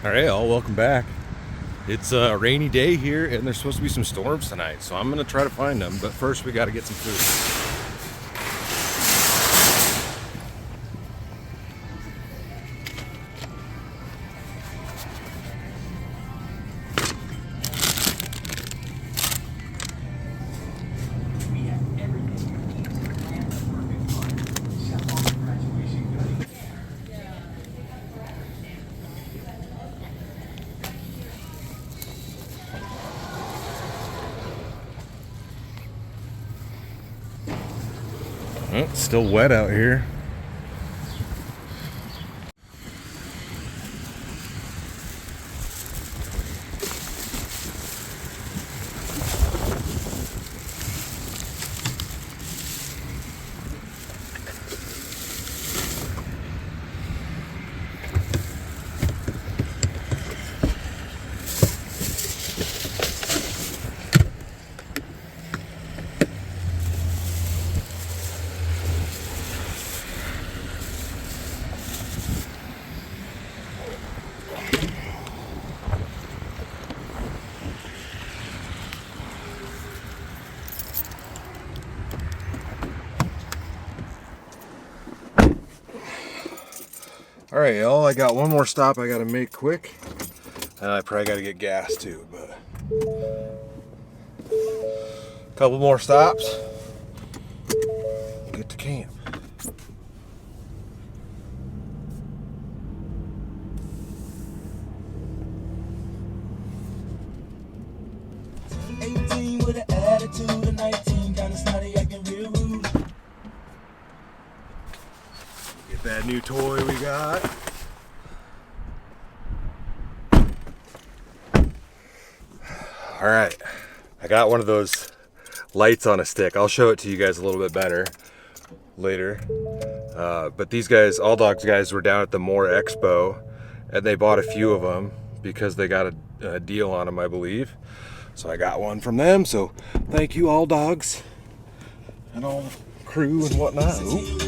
All right, all welcome back. It's a rainy day here, and there's supposed to be some storms tonight, so I'm gonna try to find them. But first, we got to get some food. Oh, it's still wet out here. All right, y'all, I got one more stop I gotta make quick. And I probably gotta get gas too, but a couple more stops, get to camp. With an attitude of 19, kinda snotty, acting real rude. Get that new toy we got. All right, I got one of those lights on a stick. I'll show it to you guys a little bit better later. But these guys, All Dogs guys, were down at the Moore Expo, and they bought a few of them because they got a deal on them, I believe. So I got one from them, so thank you, All Dogs, and all the crew and whatnot. Ooh.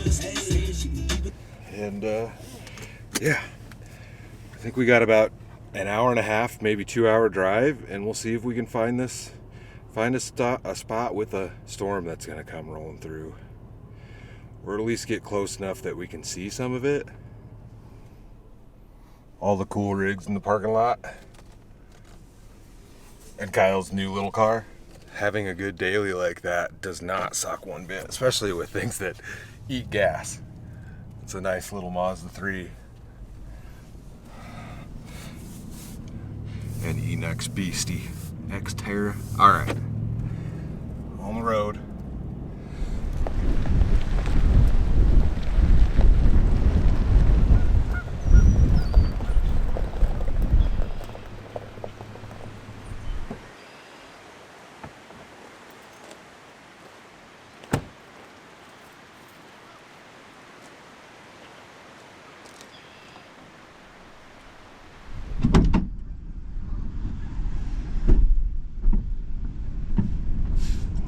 And yeah, I think we got about an hour and a half, maybe 2-hour drive, and we'll see if we can find a spot with a storm that's gonna come rolling through, or at least get close enough that we can see some of it. All the cool rigs in the parking lot. And Kyle's new little car. Having a good daily like that does not suck one bit, especially with things that eat gas. It's a nice little Mazda 3. And Enox Beastie Xterra. All right, on the road.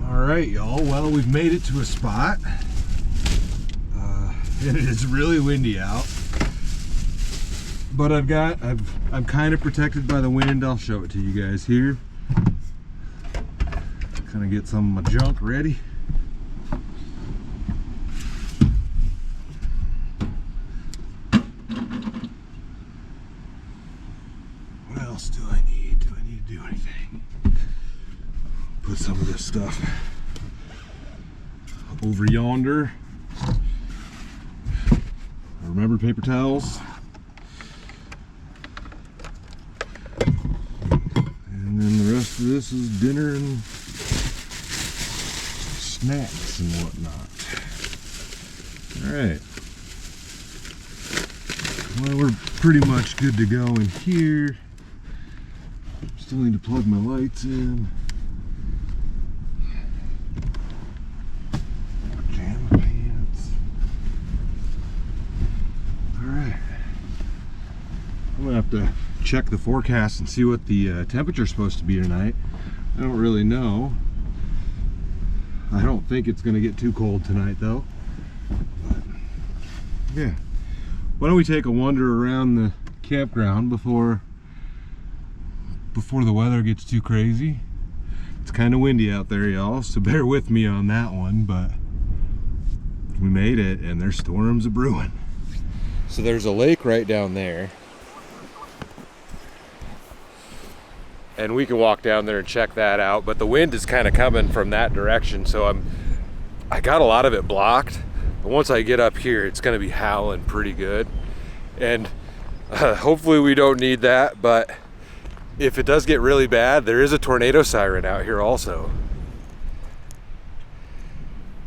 Alright, y'all, well, we've made it to a spot, and it is really windy out, but I'm kind of protected by the wind. I'll show it to you guys here. Kind of get some of my junk ready. What else do I need? Do I need to do anything? Put some of this stuff over yonder. Remember paper towels. And then the rest of this is dinner and snacks and whatnot. Alright. Well, we're pretty much good to go in here. Still need to plug my lights in. I'm gonna have to check the forecast and see what the temperature is supposed to be tonight. I don't really know. I don't think it's gonna get too cold tonight though. But, yeah. Why don't we take a wander around the campground before before the weather gets too crazy. It's kind of windy out there, y'all, so bear with me on that one, but we made it and there's storms a-brewing. So there's a lake right down there. And we can walk down there and check that out, but the wind is kind of coming from that direction, so I got a lot of it blocked. But once I get up here, it's gonna be howling pretty good. And hopefully we don't need that, but if it does get really bad, there is a tornado siren out here also.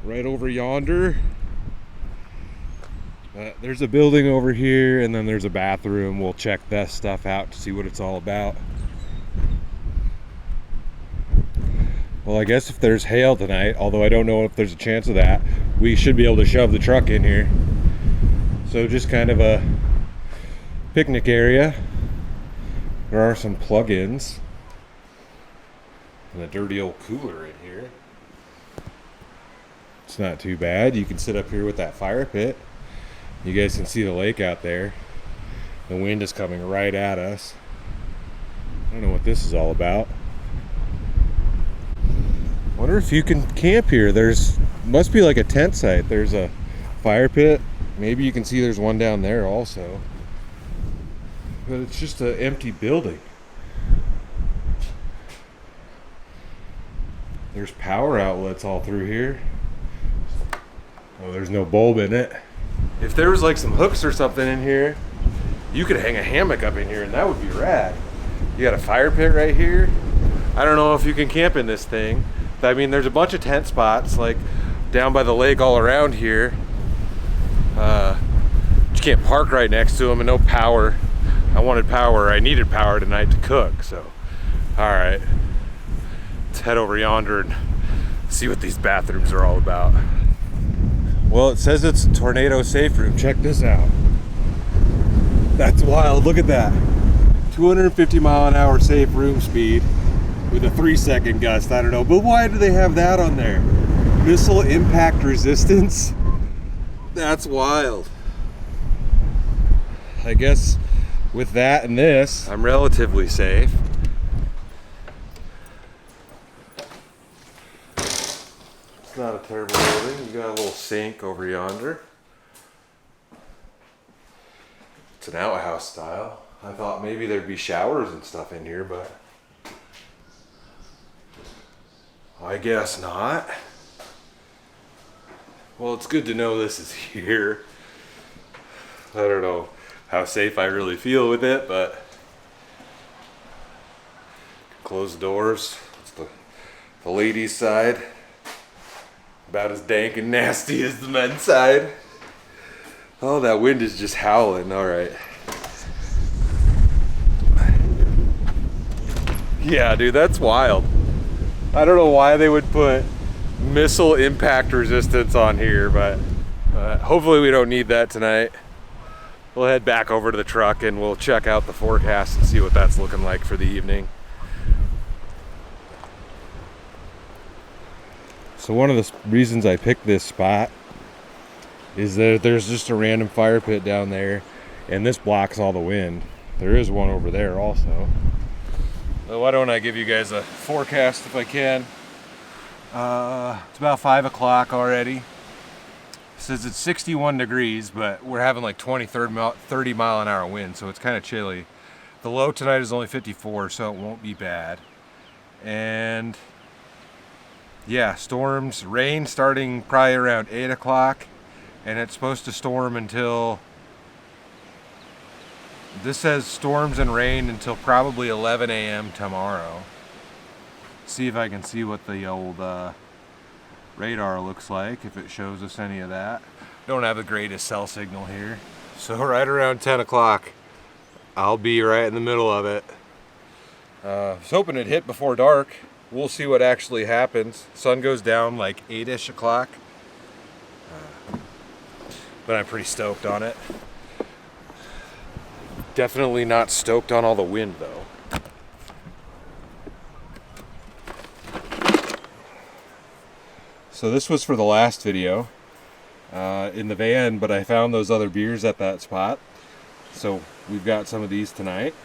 Right over yonder. There's a building over here, and then there's a bathroom. We'll check that stuff out to see what it's all about. Well, I guess if there's hail tonight, although I don't know if there's a chance of that, we should be able to shove the truck in here. So just kind of a picnic area. There are some plug-ins. And a dirty old cooler in here. It's not too bad. You can sit up here with that fire pit. You guys can see the lake out there. The wind is coming right at us. I don't know what this is all about. Wonder if you can camp here. Must be like a tent site. There's a fire pit. Maybe you can see there's one down there also. But it's just an empty building. There's power outlets all through here. Oh, there's no bulb in it. If there was like some hooks or something in here, you could hang a hammock up in here and that would be rad. You got a fire pit right here. I don't know if you can camp in this thing. I mean, there's a bunch of tent spots like down by the lake all around here. You can't park right next to them, and no power. I wanted power. I needed power tonight to cook, so. All right, let's head over yonder and see what these bathrooms are all about. Well, it says it's a tornado safe room. Check this out. That's wild. Look at that. 250 mile an hour safe room speed with a 3-second gust. I don't know, but why do they have that on there? Missile impact resistance? That's wild. I guess with that and this, I'm relatively safe. It's not a terrible building. You got a little sink over yonder. It's an outhouse style. I thought maybe there'd be showers and stuff in here, but I guess not. Well, it's good to know this is here. I don't know how safe I really feel with it, but close the doors. It's the ladies' side. About as dank and nasty as the men's side. Oh, that wind is just howling. All right. Yeah, dude, that's wild. I don't know why they would put missile impact resistance on here, but hopefully we don't need that tonight. We'll head back over to the truck and we'll check out the forecast and see what that's looking like for the evening. So one of the reasons I picked this spot is that there's just a random fire pit down there and this blocks all the wind. There is one over there also. Well, why don't I give you guys a forecast if I can. It's about 5 o'clock already. It says it's 61 degrees, but we're having like 30 mile an hour wind, so it's kind of chilly. The low tonight is only 54, so it won't be bad. And yeah, storms, rain starting probably around 8 o'clock, and it's supposed to storm until, this says storms and rain until probably 11 a.m. tomorrow. See if I can see what the old radar looks like, if it shows us any of that. Don't have the greatest cell signal here. So right around 10 o'clock, I'll be right in the middle of it. I was hoping it'd hit before dark. We'll see what actually happens. Sun goes down like 8-ish o'clock. But I'm pretty stoked on it. Definitely not stoked on all the wind though. So this was for the last video in the van, but I found those other beers at that spot. So we've got some of these tonight.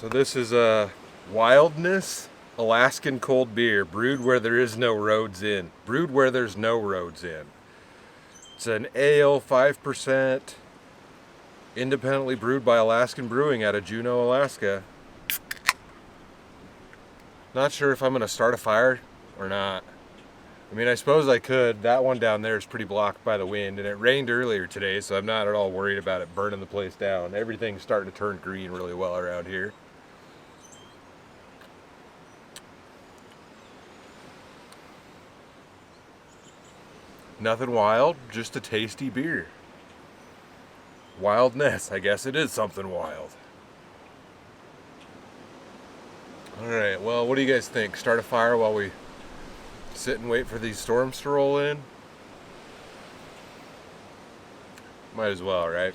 So this is a Wildness Alaskan cold beer, brewed where there is no roads in. Brewed where there's no roads in. It's an ale, 5%, independently brewed by Alaskan Brewing out of Juneau, Alaska. Not sure if I'm gonna start a fire or not. I mean, I suppose I could. That one down there is pretty blocked by the wind, and it rained earlier today, so I'm not at all worried about it burning the place down. Everything's starting to turn green really well around here. Nothing wild, just a tasty beer. Wildness, I guess it is something wild. Alright, well, what do you guys think? Start a fire while we sit and wait for these storms to roll in? Might as well, right?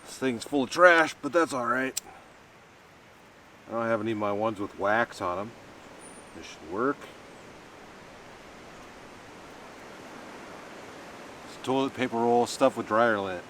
This thing's full of trash, but that's alright. I don't have any of my ones with wax on them. This should work. It's toilet paper roll stuffed with dryer lint.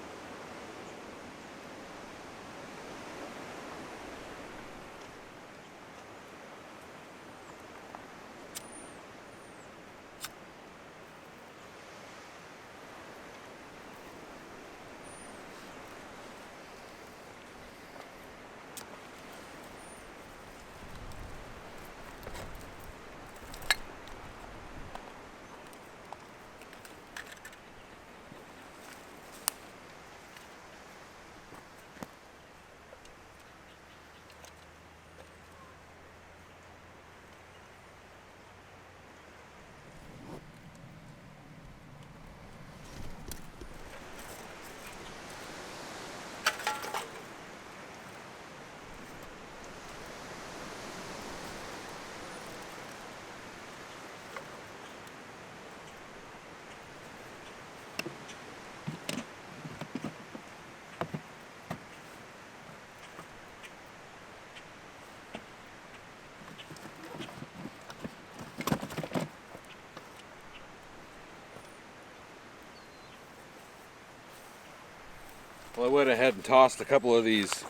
Well, I went ahead and tossed a couple of these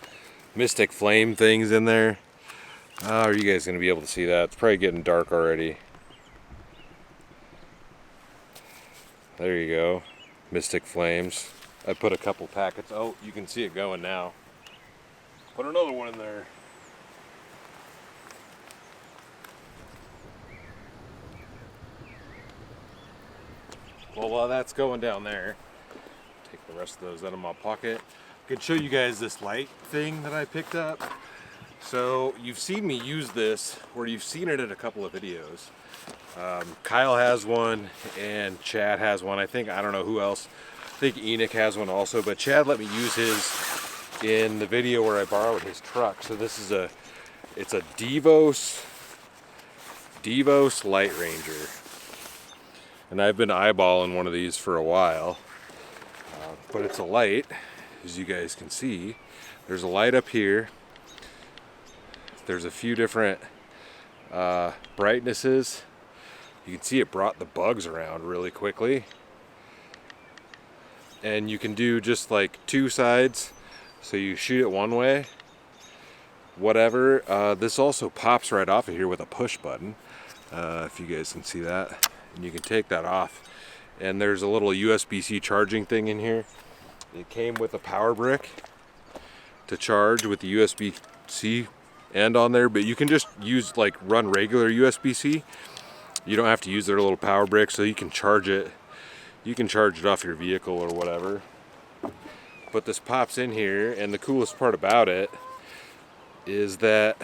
Mystic Flame things in there. Oh, are you guys going to be able to see that? It's probably getting dark already. There you go. Mystic Flames. I put a couple packets. Oh, you can see it going now. Put another one in there. Well, while that's going down there, take the rest of those out of my pocket. I could show you guys this light thing that I picked up. So you've seen me use this, or you've seen it in a couple of videos. Kyle has one and Chad has one. I don't know who else. I think Enoch has one also, but Chad let me use his in the video where I borrowed his truck. So this is it's a Devos Light Ranger. And I've been eyeballing one of these for a while. But it's a light, as you guys can see. There's a light up here. There's a few different brightnesses. You can see it brought the bugs around really quickly. And you can do just like two sides. So you shoot it one way, whatever. This also pops right off of here with a push button. If you guys can see that. And you can take that off. And there's a little USB-C charging thing in here. It came with a power brick to charge with the USB-C end on there, but you can just run regular USB-C. You don't have to use their little power brick, so you can charge it. You can charge it off your vehicle or whatever. But this pops in here, and the coolest part about it is that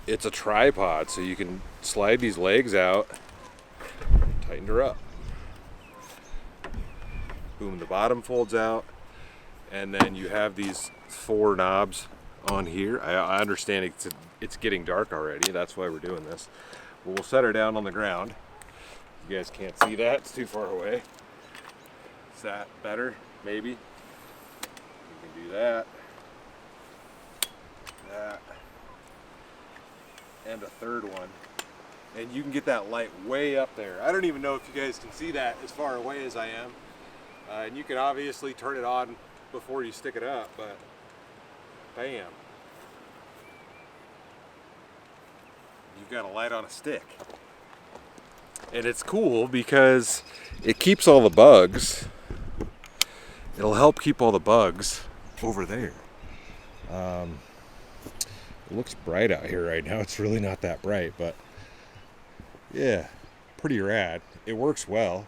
it's a tripod, so you can slide these legs out, tighten her up. Boom, the bottom folds out, and then you have these 4 knobs on here. I understand it's getting dark already. That's why we're doing this. But we'll set her down on the ground. You guys can't see that. It's too far away. Is that better? Maybe. You can do that. That. And a third one. And you can get that light way up there. I don't even know if you guys can see that as far away as I am. And you can obviously turn it on before you stick it up, but bam. You've got a light on a stick. And it's cool because it keeps all the bugs. It'll help keep all the bugs over there. It looks bright out here right now. It's really not that bright, but yeah, pretty rad. It works well.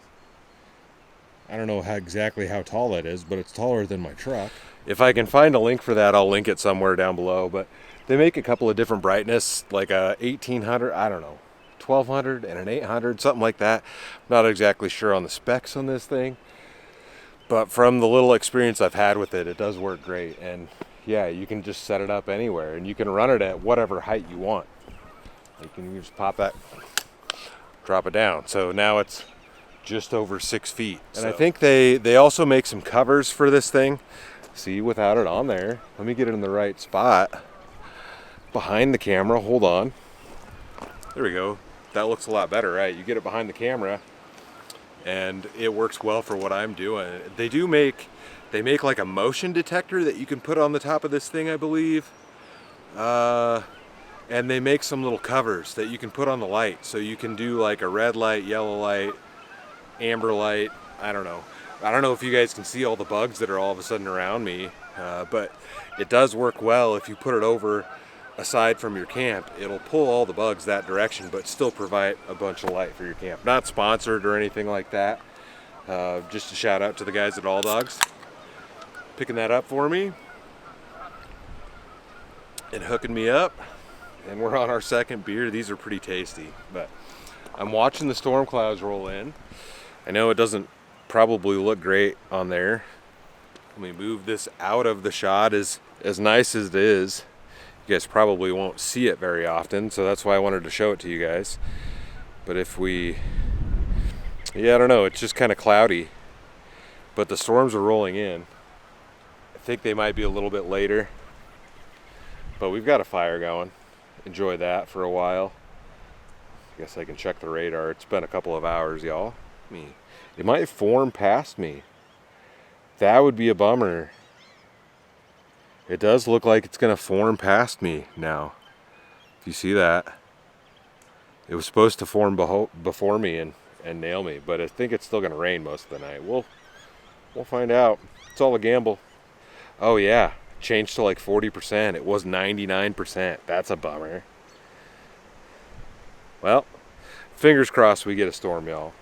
I don't know exactly how tall that is, but it's taller than my truck. If I can find a link for that, I'll link it somewhere down below. But they make a couple of different brightness, like a 1800, I don't know, 1200 and an 800, something like that. Not exactly sure on the specs on this thing, but from the little experience I've had with it, it does work great. And yeah, you can just set it up anywhere, and you can run it at whatever height you want. You can just pop that, drop it down. So now it's just over 6 feet. And I think they also make some covers for this thing. See, without it on there, let me get it in the right spot behind the camera. Hold on. There we go. That looks a lot better, right? You get it behind the camera and it works well for what I'm doing. They make like a motion detector that you can put on the top of this thing, I believe. And they make some little covers that you can put on the light. So you can do like a red light, yellow light, amber light. I don't know if you guys can see all the bugs that are all of a sudden around me, but it does work well if you put it over aside from your camp. It'll pull all the bugs that direction, but still provide a bunch of light for your camp. Not sponsored or anything like that. Just a shout out to the guys at All Dogs picking that up for me and hooking me up. And we're on our second beer. These are pretty tasty, but I'm watching the storm clouds roll in. I know it doesn't probably look great on there. Let me move this out of the shot. As nice as it is, you guys probably won't see it very often, so that's why I wanted to show it to you guys. But I don't know, it's just kind of cloudy, but the storms are rolling in. I think they might be a little bit later, but we've got a fire going. Enjoy that for a while. I guess I can check the radar. It's been a couple of hours, y'all. It might form past me. That would be a bummer. It does look like it's gonna form past me now. If you see that, it was supposed to form before me and nail me, but I think it's still gonna rain most of the night. We'll find out. It's all a gamble. Oh yeah, changed to like 40%. It was 99%. That's a bummer. Well, fingers crossed we get a storm, y'all.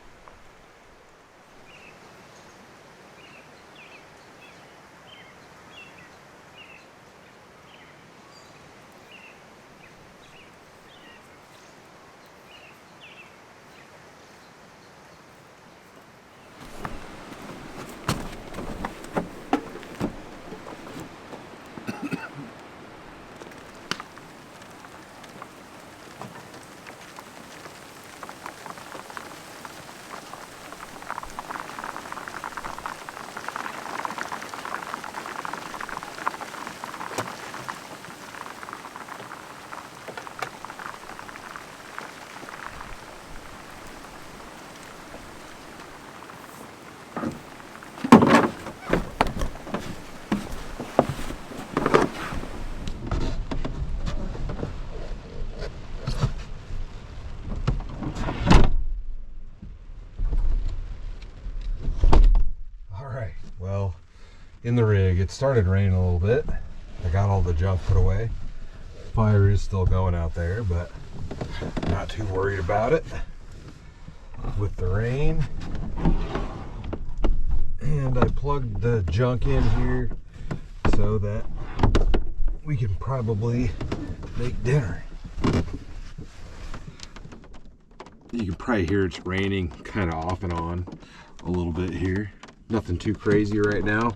In the rig, it started raining a little bit. I got all the junk put away. Fire is still going out there, but not too worried about it with the rain. And I plugged the junk in here so that we can probably make dinner. You can probably hear it's raining kind of off and on a little bit here. Nothing too crazy right now.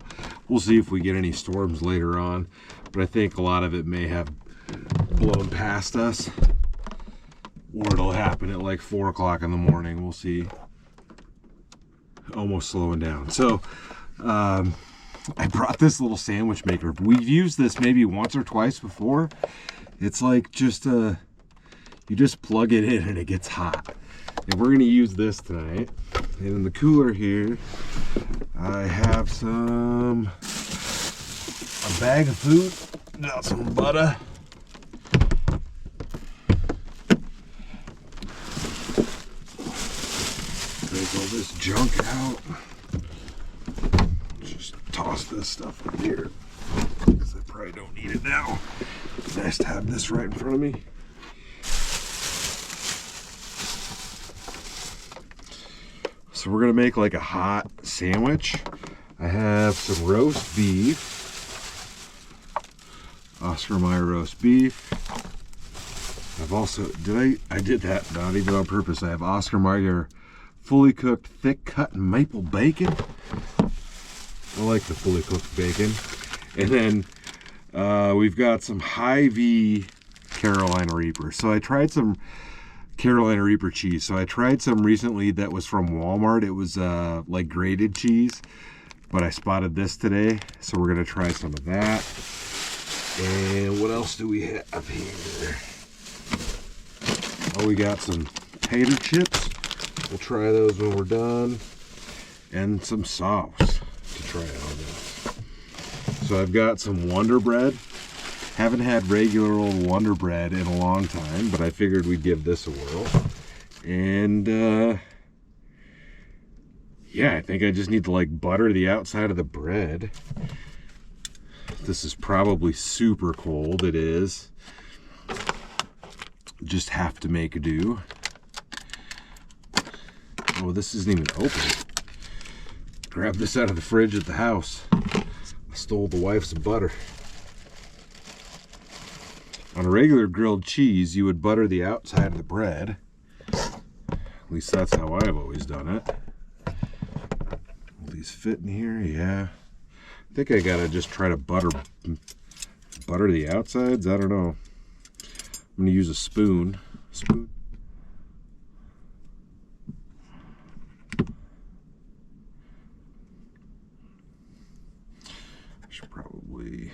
We'll see if we get any storms later on, but I think a lot of it may have blown past us, or it'll happen at like 4 o'clock in the morning. We'll see. Almost slowing down. So I brought this little sandwich maker. We've used this maybe once or twice before. It's like just you just plug it in and it gets hot. And we're gonna use this tonight. And in the cooler here, I have a bag of food, got some butter. Take all this junk out. Just toss this stuff in here, because I probably don't need it now. It's nice to have this right in front of me. So we're gonna make like a hot sandwich. I have some roast beef, Oscar Mayer roast beef. I've also, I did that not even on purpose. I have Oscar Mayer fully cooked, thick cut maple bacon. I like the fully cooked bacon. And then we've got some Hy-Vee Carolina Reaper. So I tried some Carolina Reaper cheese. So I tried some recently that was from Walmart. It was like grated cheese, but I spotted this today. So we're gonna try some of that. And what else do we have here? Oh, we got some tater chips. We'll try those when we're done. And some sauce to try on this. So I've got some Wonder Bread. Haven't had regular old Wonder Bread in a long time, but I figured we'd give this a whirl. And yeah, I think I just need to like butter the outside of the bread. This is probably super cold. It is. Just have to make do. Oh, this isn't even open. Grab this out of the fridge at the house. I stole the wife's butter. On a regular grilled cheese, you would butter the outside of the bread. At least that's how I've always done it. Will these fit in here? Yeah. I think I gotta just try to butter the outsides. I don't know. I'm gonna use a spoon. I should probably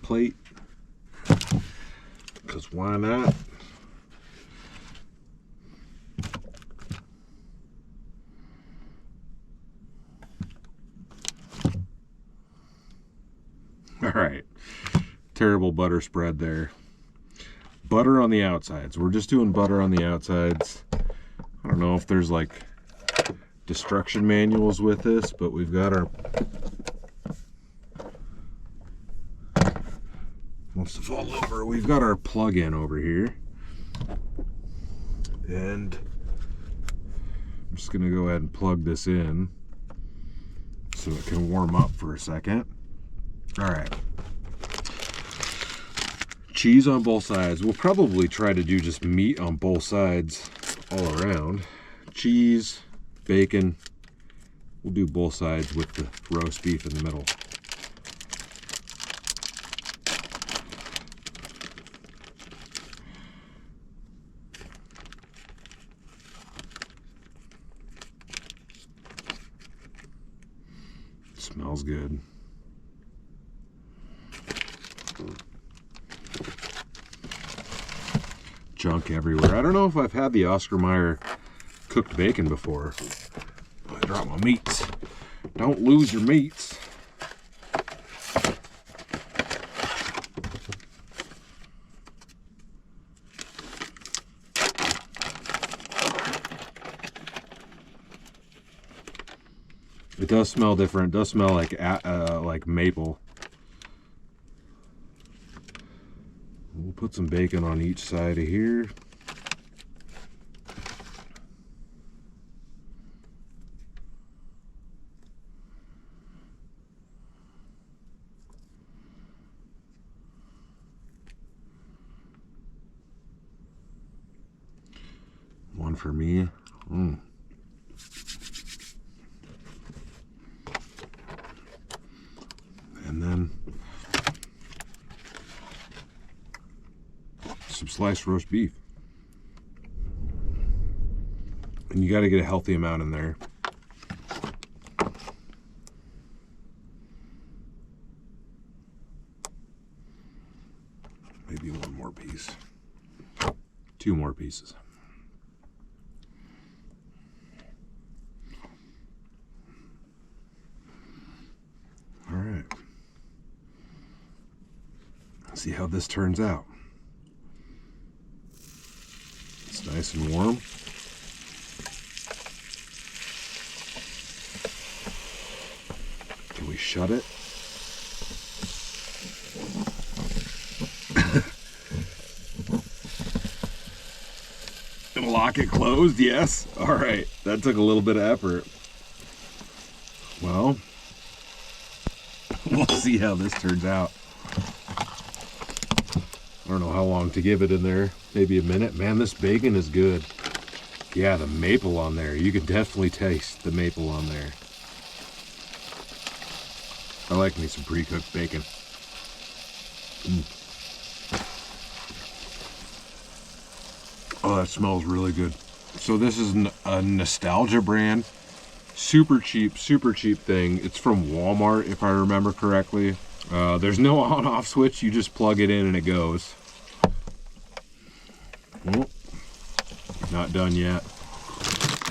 plate, because why not? All right, terrible butter spread there. Butter on the outsides. We're just doing butter on the outsides. I don't know if there's like destruction manuals with this, but we've got our, wants to fall over. We've got our plug-in over here, and I'm just gonna go ahead and plug this in so it can warm up for a second. All right. Cheese on both sides. We'll probably try to do just meat on both sides all around. Cheese, bacon. We'll do both sides with the roast beef in the middle. Smells good. Junk everywhere. I don't know if I've had the Oscar Mayer cooked bacon before. I dropped my meats. Don't lose your meats. It does smell different. It does smell like maple. We'll put some bacon on each side of here. one for me. And then some sliced roast beef. And you got to get a healthy amount in there. Maybe one more piece. 2 more pieces. All right. Let's see how this turns out. It's nice and warm. Can we shut it? And lock it closed? Yes. All right. That took a little bit of effort. Well, we'll see how this turns out. I don't know how long to give it in there. Maybe a minute. Man, this bacon is good. Yeah, the maple on there. You can definitely taste the maple on there. I like me some pre-cooked bacon. Oh, that smells really good. So this is a nostalgia brand. Super cheap thing. It's from Walmart, if I remember correctly. There's no on-off switch. You just plug it in and it goes. Oh, not done yet.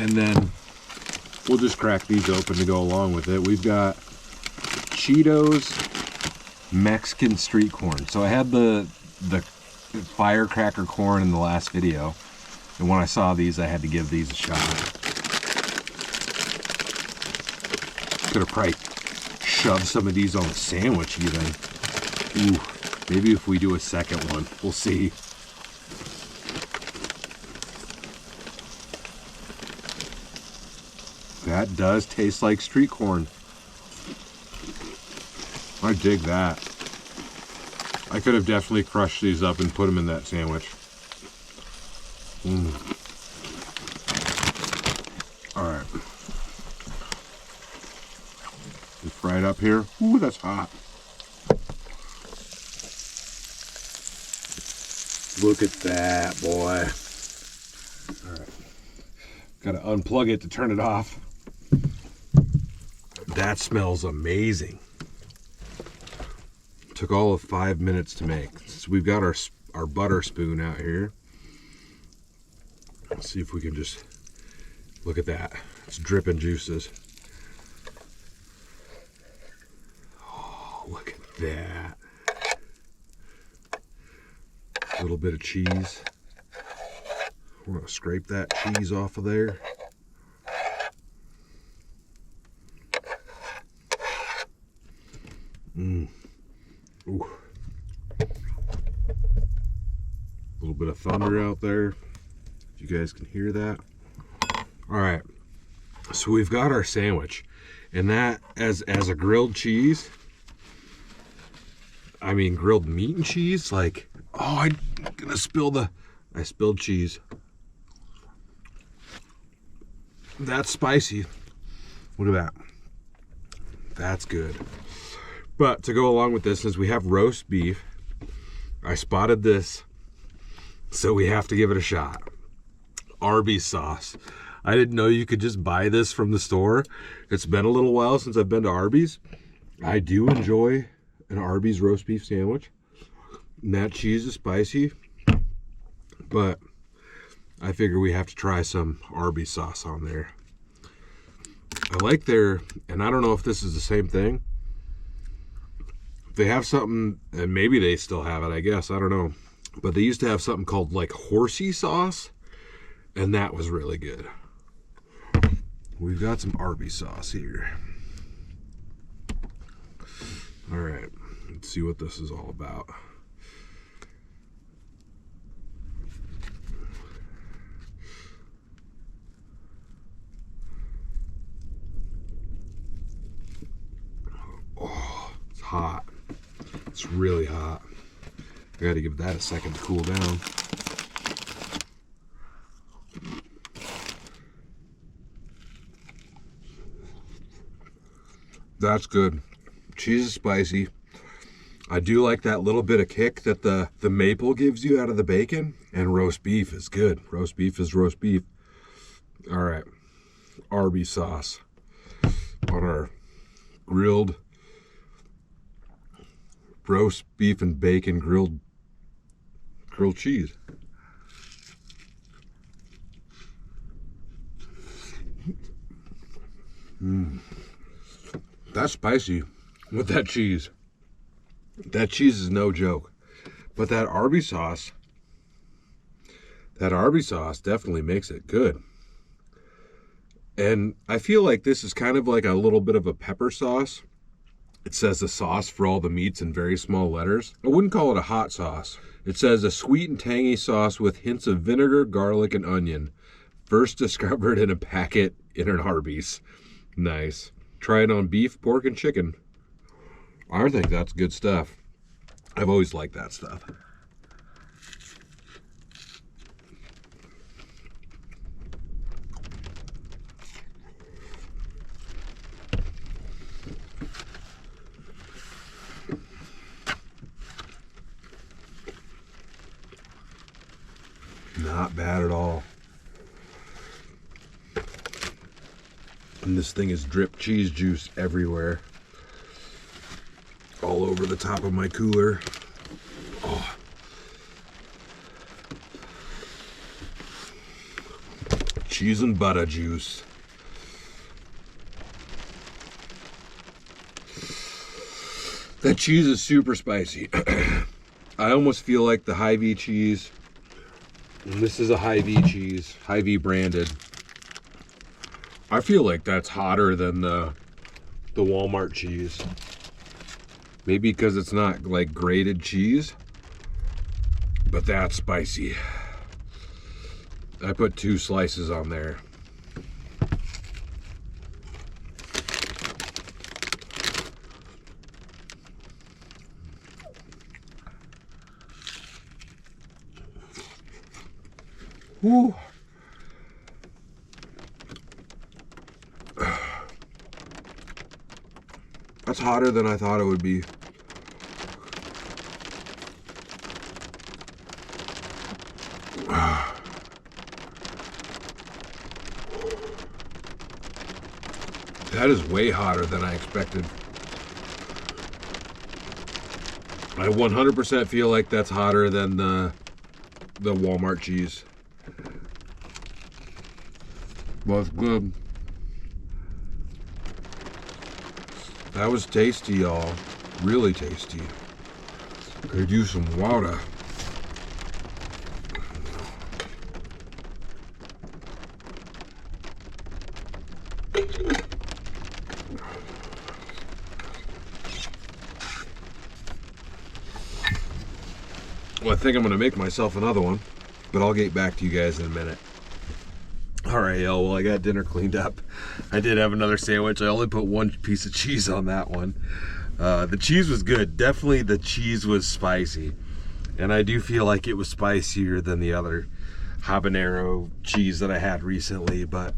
And then we'll just crack these open to go along with it. We've got Cheetos Mexican street corn. So I had the firecracker corn in the last video, and when I saw these, I had to give these a shot. Could have probably shoved some of these on a sandwich even. Ooh, maybe if we do a second one, we'll see. That does taste like street corn. I dig that. I could have definitely crushed these up and put them in that sandwich. All right. Just fry it up here. Ooh, that's hot. Look at that, boy. All right. Got to unplug it to turn it off. That smells amazing. Took all of 5 minutes to make. So we've got our butter spoon out here. Let's see if we can just look at that. It's dripping juices. Oh, look at that. A little bit of cheese. We're gonna scrape that cheese off of there. Ooh. A little bit of thunder out there, if you guys can hear that. All right, so we've got our sandwich, and that as a grilled cheese, I mean grilled meat and cheese, like, oh, I'm gonna spill I spilled cheese. That's spicy. Look at that. That's good. But to go along with this is we have roast beef. I spotted this, so we have to give it a shot. Arby's sauce. I didn't know you could just buy this from the store. It's been a little while since I've been to Arby's. I do enjoy an Arby's roast beef sandwich. And that cheese is spicy, but I figure we have to try some Arby's sauce on there. I like their, and I don't know if this is the same thing. They have something, and maybe they still have it, I guess, I don't know. But they used to have something called like horsey sauce, and that was really good. We've got some Arby's sauce here. All right, let's see what this is all about. Oh, it's hot. It's really hot. I gotta give that a second to cool down. That's good. Cheese is spicy. I do like that little bit of kick that the maple gives you out of the bacon. And roast beef is good. Roast beef is roast beef. All right. Arby's sauce on our grilled roast beef and bacon grilled cheese. That's spicy with that cheese. That cheese is no joke. But that Arby's sauce definitely makes it good. And I feel like this is kind of like a little bit of a pepper sauce. It says the sauce for all the meats in very small letters. I wouldn't call it a hot sauce. It says a sweet and tangy sauce with hints of vinegar, garlic, and onion. First discovered in a packet in an Arby's. Nice. Try it on beef, pork, and chicken. I think that's good stuff. I've always liked that stuff. Not bad at all. And this thing is drip cheese juice everywhere. All over the top of my cooler. Oh. Cheese and butter juice. That cheese is super spicy. I almost feel like the Hy-Vee cheese. And this is a Hy-Vee cheese, Hy-Vee branded. I feel like that's hotter than the Walmart cheese. Maybe because it's not like grated cheese, but that's spicy. I put 2 slices on there. Woo. That's hotter than I thought it would be. That is way hotter than I expected. I 100% feel like that's hotter than the Walmart cheese. Well, it's good. That was tasty, y'all. Really tasty. Could use some water. Well, I think I'm gonna make myself another one, but I'll get back to you guys in a minute. All right, y'all, well, I got dinner cleaned up. I did have another sandwich. I only put 1 piece of cheese on that one. The cheese was good. Definitely the cheese was spicy. And I do feel like it was spicier than the other habanero cheese that I had recently, but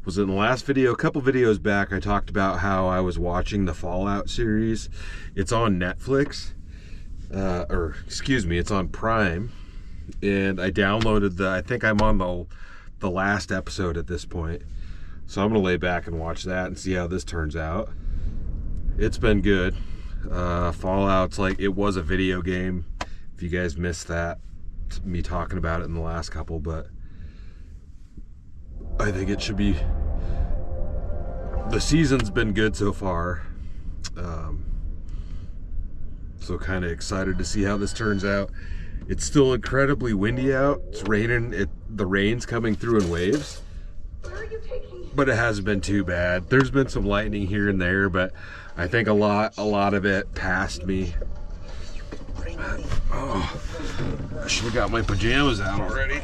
was it in the last video? A couple videos back, I talked about how I was watching the Fallout series. It's on Netflix, or excuse me, it's on Prime. And I downloaded I think I'm on the last episode at this point. So I'm gonna lay back and watch that and see how this turns out. It's been good. Fallout's like, it was a video game. If you guys missed that, me talking about it in the last couple, but I think it should be, the season's been good so far. So kind of excited to see how this turns out. It's still incredibly windy out. It's raining. The rain's coming through in waves. But it hasn't been too bad. There's been some lightning here and there, but I think a lot of it passed me. Oh, I should have got my pajamas out already.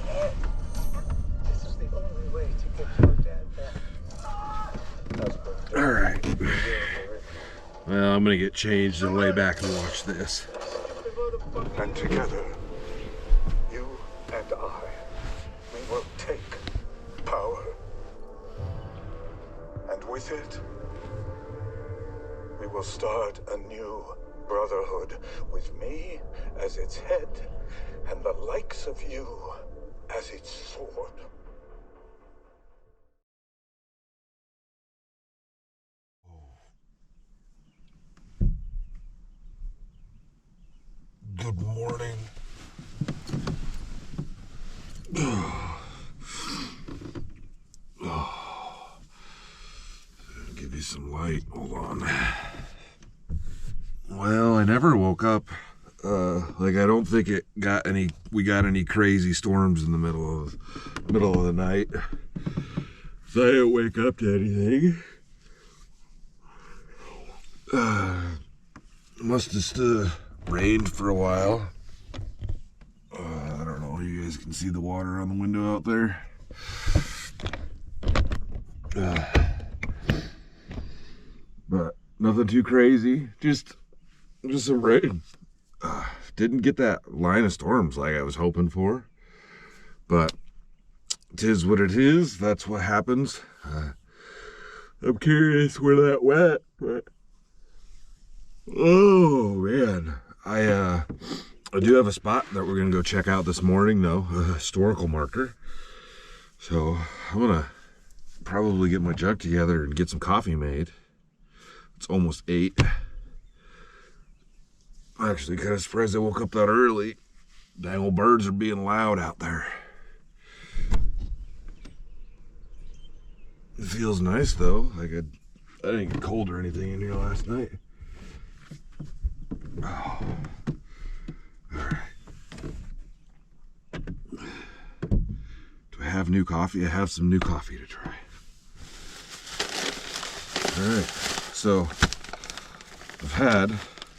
All right. Well, I'm gonna get changed and lay back and watch this. And together, you and I, we will take power. with it, we will start a new brotherhood with me as its head and the likes of you as its sword. Good morning. Give you some light. Hold on. Well, I never woke up. Like I don't think we got any crazy storms in the middle of the night. So I didn't wake up to anything. Must have rained for a while. I don't know. You guys can see the water on the window out there. But nothing too crazy. Just some rain. Didn't get that line of storms like I was hoping for. But 'tis what it is. That's what happens. I'm curious where that went. But oh man, I do have a spot that we're gonna go check out this morning, though, a historical marker. So I'm gonna probably get my jug together and get some coffee made. It's almost 8. I'm actually kind of surprised I woke up that early. Dang old birds are being loud out there. It feels nice though. Like I didn't get cold or anything in here last night. Oh. Alright. Do I have new coffee? I have some new coffee to try. Alright, so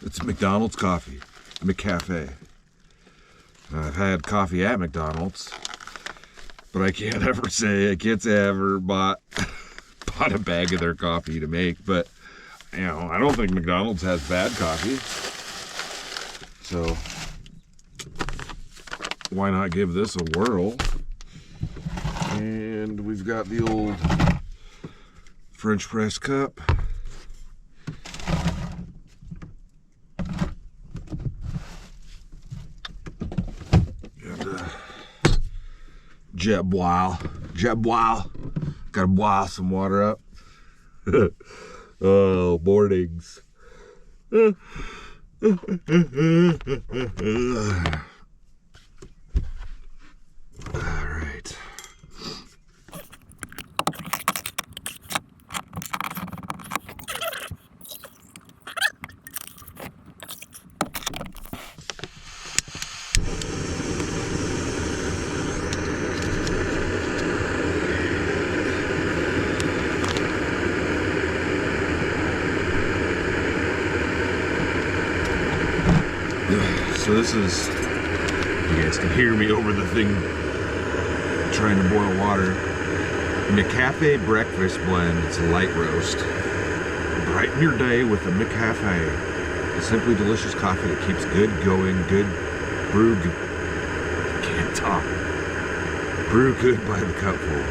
it's McDonald's coffee, McCafe. I've had coffee at McDonald's, but I can't say I ever bought a bag of their coffee to make. But you know, I don't think McDonald's has bad coffee, so why not give this a whirl? And we've got the old French press cup. Jet boil. Gotta boil some water up. Oh, mornings. All right. So this is, you guys can hear me over the thing trying to boil water. McCafe breakfast blend. It's a light roast. Brighten your day with a McCafe. A simply delicious coffee that keeps good going, good brew. Can't talk. Brew good by the cupful.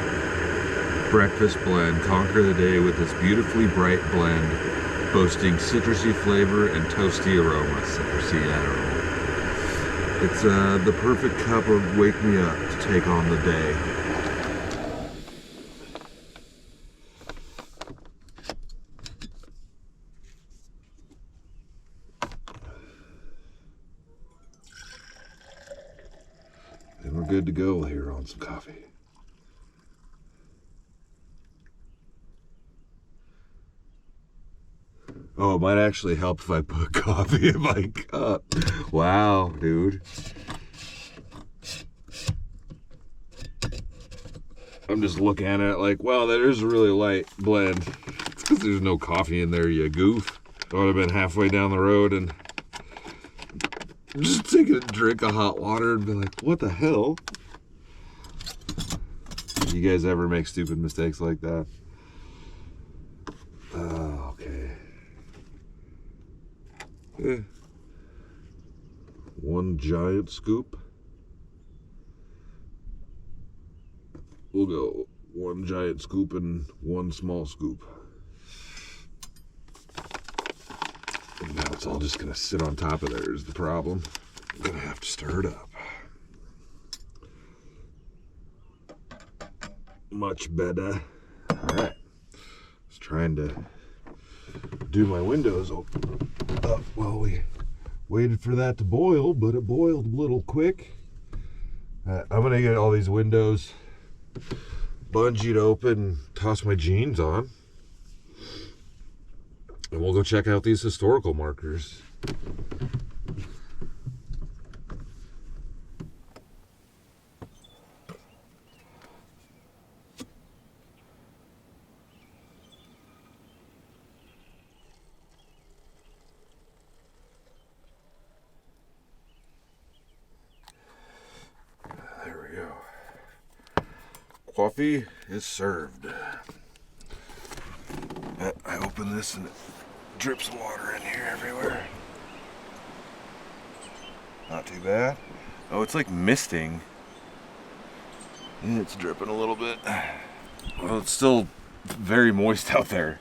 Breakfast blend. Conquer the day with this beautifully bright blend, boasting citrusy flavor and toasty aroma. Citrusy, I don't know. It's the perfect cup of wake me up to take on the day. And we're good to go here on some coffee. Oh, it might actually help if I put coffee in my cup. Wow, dude. I'm just looking at it like, wow, that is a really light blend. It's because there's no coffee in there, you goof. I would have been halfway down the road and just taking a drink of hot water and be like, what the hell? You guys ever make stupid mistakes like that? Oh, okay. One giant scoop. We'll go one giant scoop and one small scoop. And now it's all just gonna sit on top of there is the problem. I'm gonna have to stir it up. Much better. All right. I was trying to do my windows open up while we waited for that to boil, but it boiled a little quick. I'm gonna get all these windows bungeed open, toss my jeans on, and we'll go check out these historical markers. There we go. Coffee is served. I open this and it drips water in here everywhere. Not too bad. Oh, it's like misting. And it's dripping a little bit. Well, it's still very moist out there.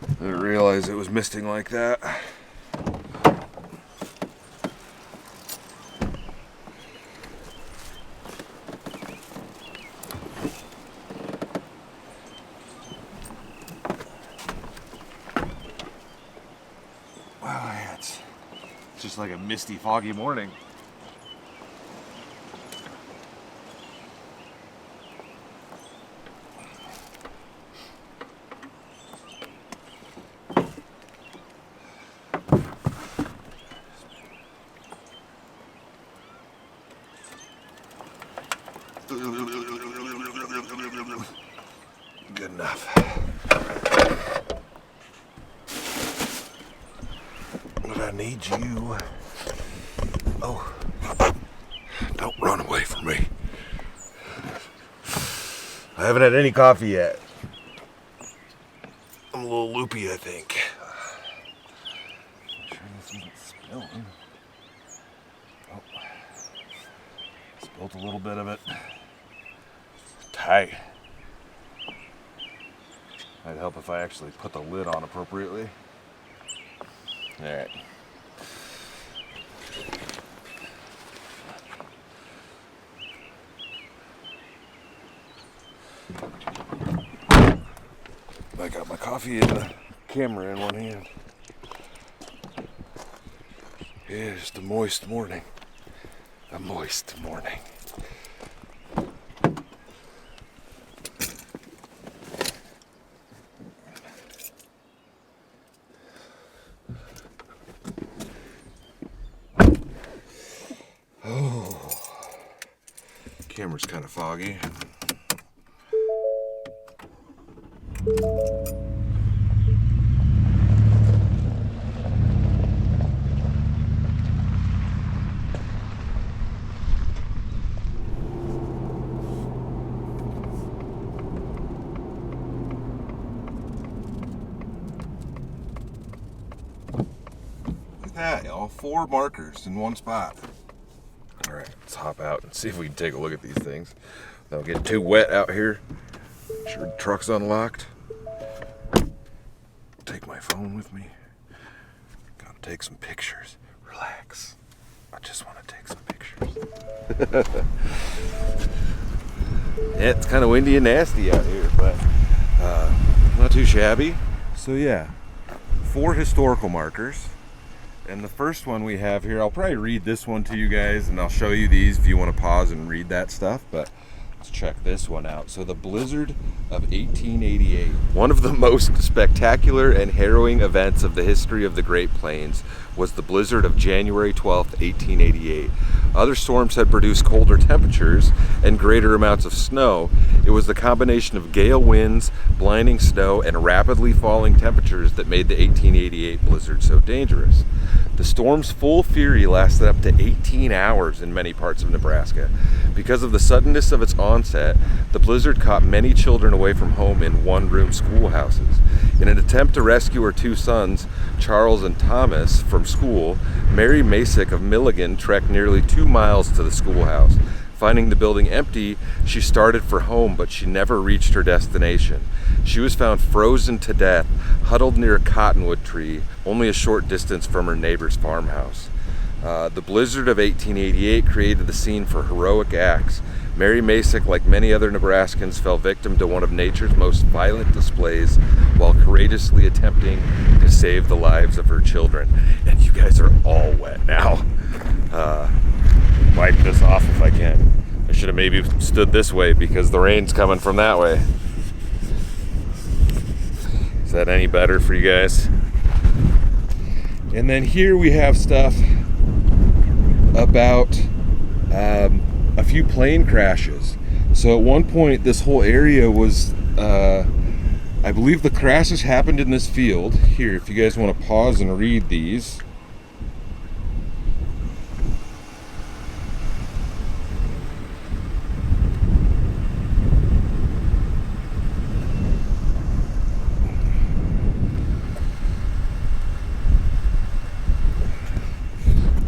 I didn't realize it was misting like that. It's just like a misty, foggy morning. Good enough. But I need you. Oh, don't run away from me. I haven't had any coffee yet. I'm a little loopy, I think. Make sure this isn't spilling. Oh, spilled a little bit of it. Tight. Might help if I actually put the lid on appropriately. All right. I got my coffee and the camera in one hand. Yeah, just a moist morning. A moist morning. Oh, camera's kind of foggy. Look at that, y'all. 4 markers in one spot. All right, let's hop out and see if we can take a look at these things. Don't get too wet out here. Make sure the truck's unlocked. Take my phone with me. Gotta take some pictures. Relax. I just want to take some pictures. Yeah, it's kind of windy and nasty out here, but not too shabby. So yeah, 4 historical markers. And the first one we have here, I'll probably read this one to you guys and I'll show you these if you want to pause and read that stuff, but let's check this one out. So the blizzard of 1888. One of the most spectacular and harrowing events of the history of the Great Plains was the blizzard of January 12th, 1888. Other storms had produced colder temperatures and greater amounts of snow. It was the combination of gale winds, blinding snow, and rapidly falling temperatures that made the 1888 blizzard so dangerous. The storm's full fury lasted up to 18 hours in many parts of Nebraska. Because of the suddenness of its onset, the blizzard caught many children away from home in one-room schoolhouses. In an attempt to rescue her 2 sons, Charles and Thomas, from school, Mary Masick of Milligan trekked nearly 2 miles to the schoolhouse. Finding the building empty, she started for home, but she never reached her destination. She was found frozen to death, huddled near a cottonwood tree, only a short distance from her neighbor's farmhouse. The blizzard of 1888 created the scene for heroic acts. Mary Masick, like many other Nebraskans, fell victim to one of nature's most violent displays while courageously attempting to save the lives of her children. And you guys are all wet now. Wipe this off if I can. I should have maybe stood this way because the rain's coming from that way. Is that any better for you guys? And then here we have stuff about a few plane crashes. So at one point this whole area was, I believe the crashes happened in this field. Here, if you guys want to pause and read these.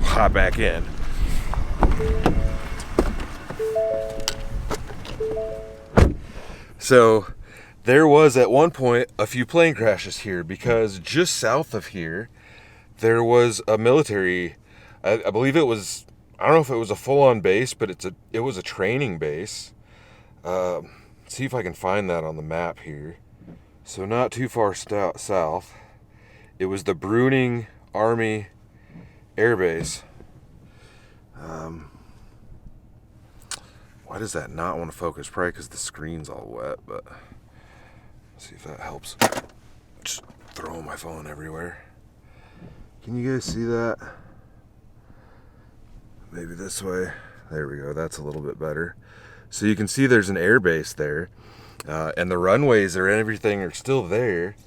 Hop back in. So there was at one point a few plane crashes here because just south of here there was a military, I believe it was, I don't know if it was a full-on base, but it was a training base. See if I can find that on the map here. So not too far south, it was the Bruning Army Air Base. Why does that not want to focus? Probably because the screen's all wet, but let's see if that helps. Just throwing my phone everywhere. Can you guys see that? Maybe this way. There we go. That's a little bit better. So you can see there's an air base there, and the runways and everything are still there,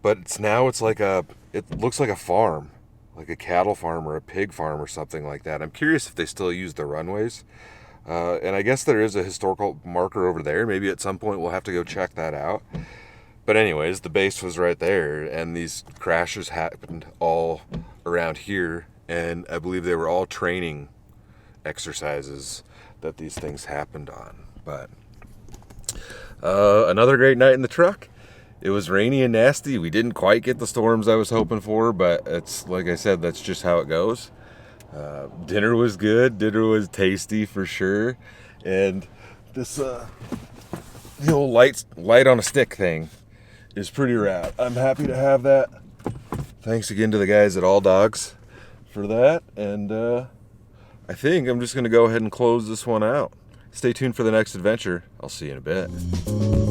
but it's like it looks like a farm, like a cattle farm or a pig farm or something like that. I'm curious if they still use the runways. And I guess there is a historical marker over there. Maybe at some point we'll have to go check that out. But anyways, the base was right there, and these crashes happened all around here, and I believe they were all training exercises that these things happened on. But another great night in the truck. It was rainy and nasty. We didn't quite get the storms I was hoping for, but it's like I said, that's just how it goes. Dinner was good. Dinner was tasty for sure. And this the old light on a stick thing is pretty rad. I'm happy to have that. Thanks again to the guys at All Dogs for that. And I think I'm just going to go ahead and close this one out. Stay tuned for the next adventure. I'll see you in a bit.